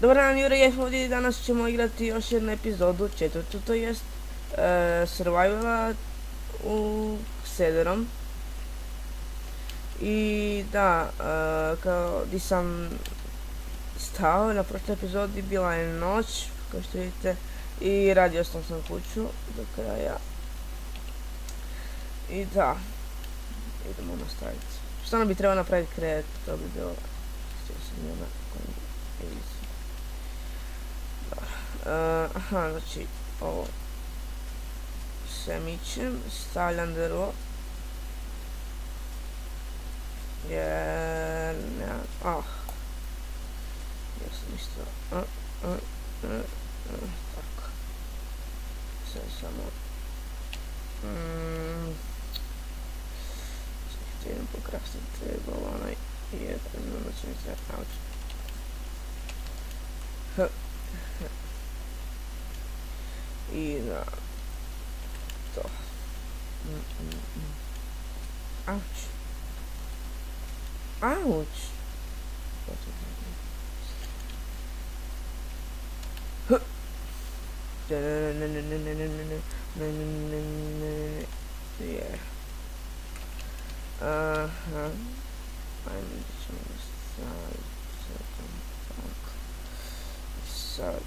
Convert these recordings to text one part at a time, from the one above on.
Dobar dan, Jure, jesmo ovdje i danas ćemo igrati još jednu epizodu, četvrtu to jest, Survivala u Sederom. I da, kao di sam stao na prošloj epizodi, bila je noć, kao što vidite, i radio sam kuću do kraja. I da, idemo nastaviti. Što nam bi trebao napraviti kreat, to bi bilo, htio sam jedna evizu. Aha, znači, ovo sve mičem, stavljam drvo, jer nemam, ja sam isto, tako, sve samo, čekajte, idem pokrasniti, trebalo onaj, jedan, onda će mi se naučiti. I da, to. Auć. Auć. Yeah. Aha. Ajme da ćemo staviti tako. Sad.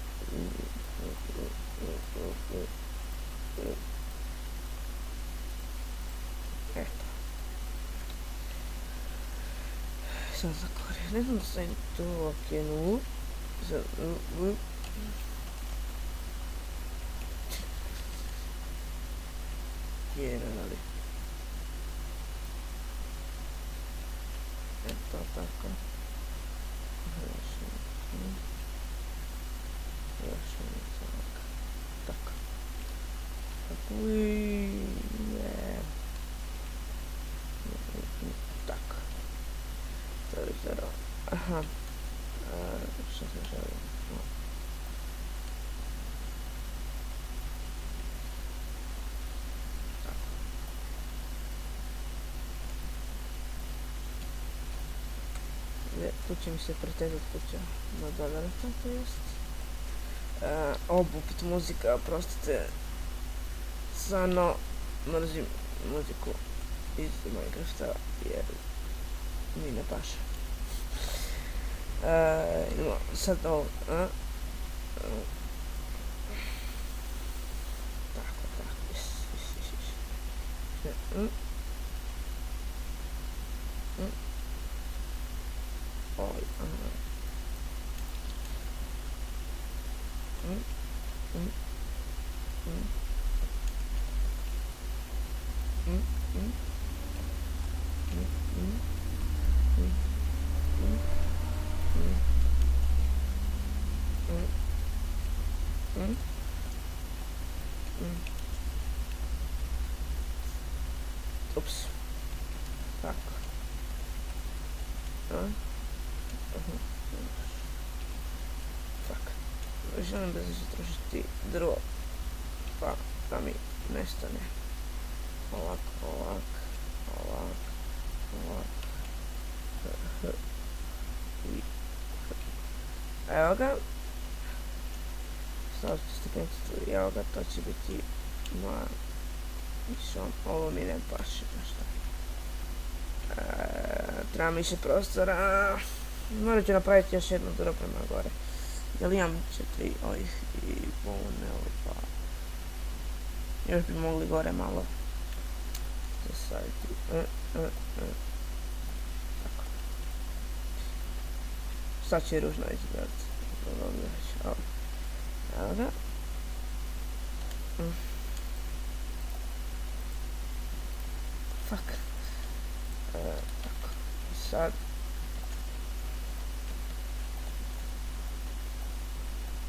Eto. Sad zakore, ne znam da sam to okrenuo. Jedan, ali. Eto, tako. Tako. Tak. To je zero. Aha. Što se želim? Tako. Tu će mi se pretezat kuća na dolarata, to jest. Opet muzika, oprostite. Stvarno mrzim muziku iz Minecrafta jer mi ne paše. Idemo sad ovo. Tako. Oj, aha. Ups. Tak. Tak. Želim da se zatražiti drvo, pa da mi nestane. Ovak. Evo ga. Sad ću stepenicu, evo ga, to će biti moja mišom. Ovo mi ne paše, šta. Treba mi više prostora. Morat ću napraviti još jedno drvo prema gore. Jer imam 4 ovih i bone, pa još bi mogli gore malo zasaditi. Tako. Sad će ružno izgledati. Evo ga. Fuck. Tako. Sad.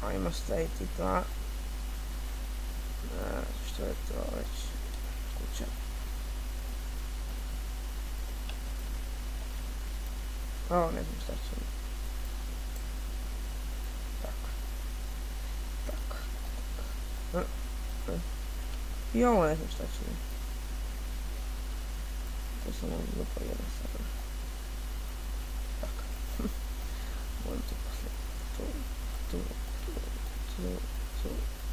Ajmo staviti dva. Što je to već? Kuća. Ovo ne znam šta ćemo. Tako. I ovo ne znam šta ćemo. To sam vam lupo jedan sada. Tako. Molim te poslije. tu, tu, tu,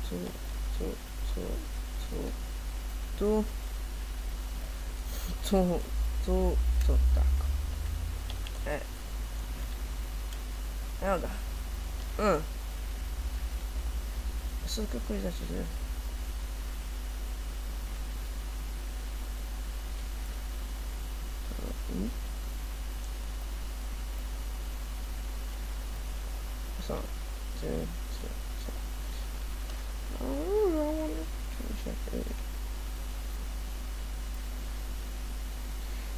tu, tu, tu, tu, tu, tu, tu, tu, tako. Evo ga. Sad kako izaći iz njega? Samo.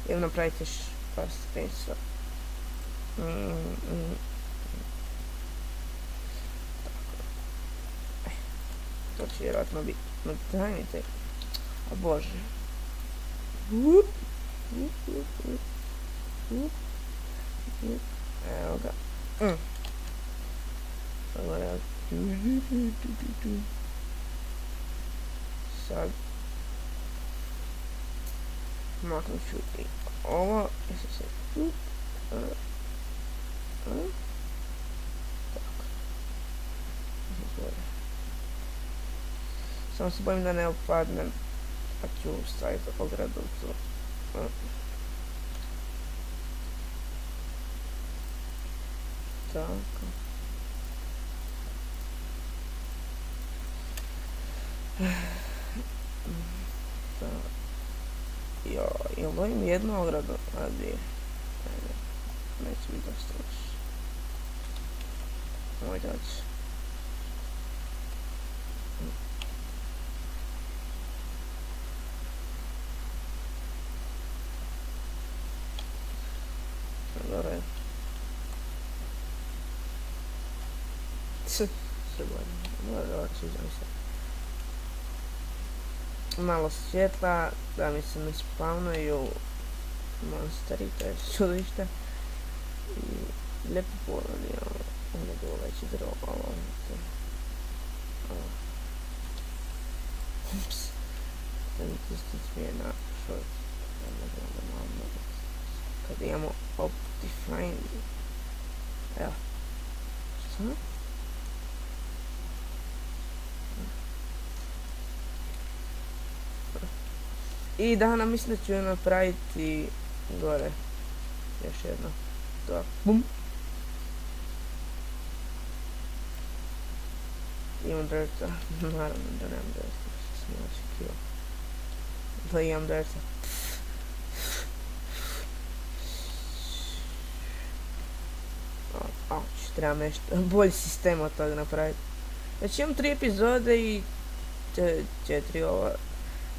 Idem napraviti još par stepenica. To će vjerojatno biti. No daj mi te. A bože. Evo ga. Sad maknut ću i ovo. Samo se bojim da ne opadnem, pa ću staviti ogradu tu. Tako. Jel bojim jednu ogradu, a dvije? Neće biti dosta loš. Moj doći. Dobro je. Sve bolje. Dobro, sviđam se. Malo svjetla, da mi se ne spavnuju monsteri, to je čudište. I lijepo porodi, ono je bilo veći drog, ovo. Ups. Then distance mi je na short. Kad imamo Optifine. Evo. Šta? I da, mislim da ću napraviti gore. Još jedno. To. Bum. Imam drta. Naravno da nemam drta. Što sam očekio. Da imam drta. Auć, trebam nešto. Bolji sistem od toga napraviti. Znači imam 3 epizode i 4 ova.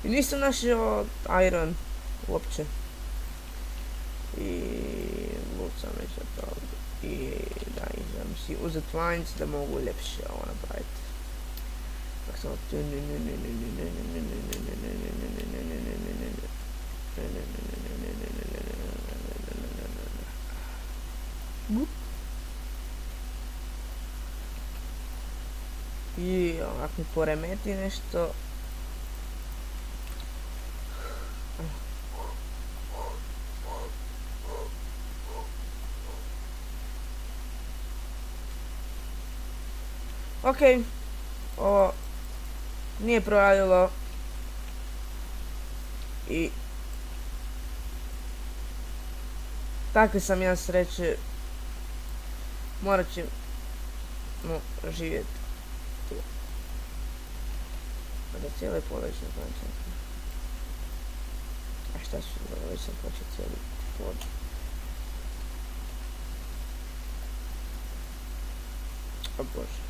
I nisam našao Iron uopće. I lucam već od toga. I da, idem si uzet vines da mogu ljepše ovo napraviti. Tako samo i ovak mi poremeti nešto. Okej, ovo nije proradilo i takve sam ja sreće, morat ćemo živjeti tu. Da cijeli povećno znači. A šta ću, već sam počeo cijeli pod. O bože.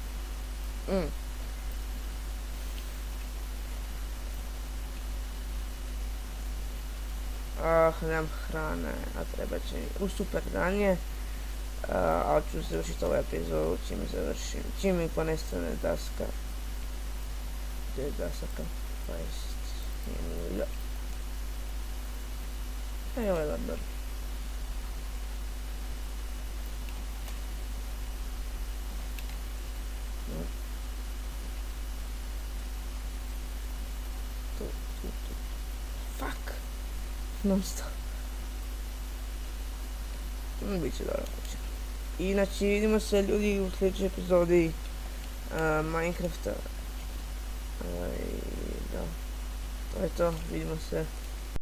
Nemam hrane, a treba će mi u super dan je. Ali ću završiti ovaj epizodu čim mi ponestane daska. Gdje je dasaka? 20 minulja. Ovo je dobro. Fuck. Non stop. Biće dobro kuće. I znači vidimo se ljudi u sljedećoj epizodi Minecrafta. Da, to je to, vidimo se.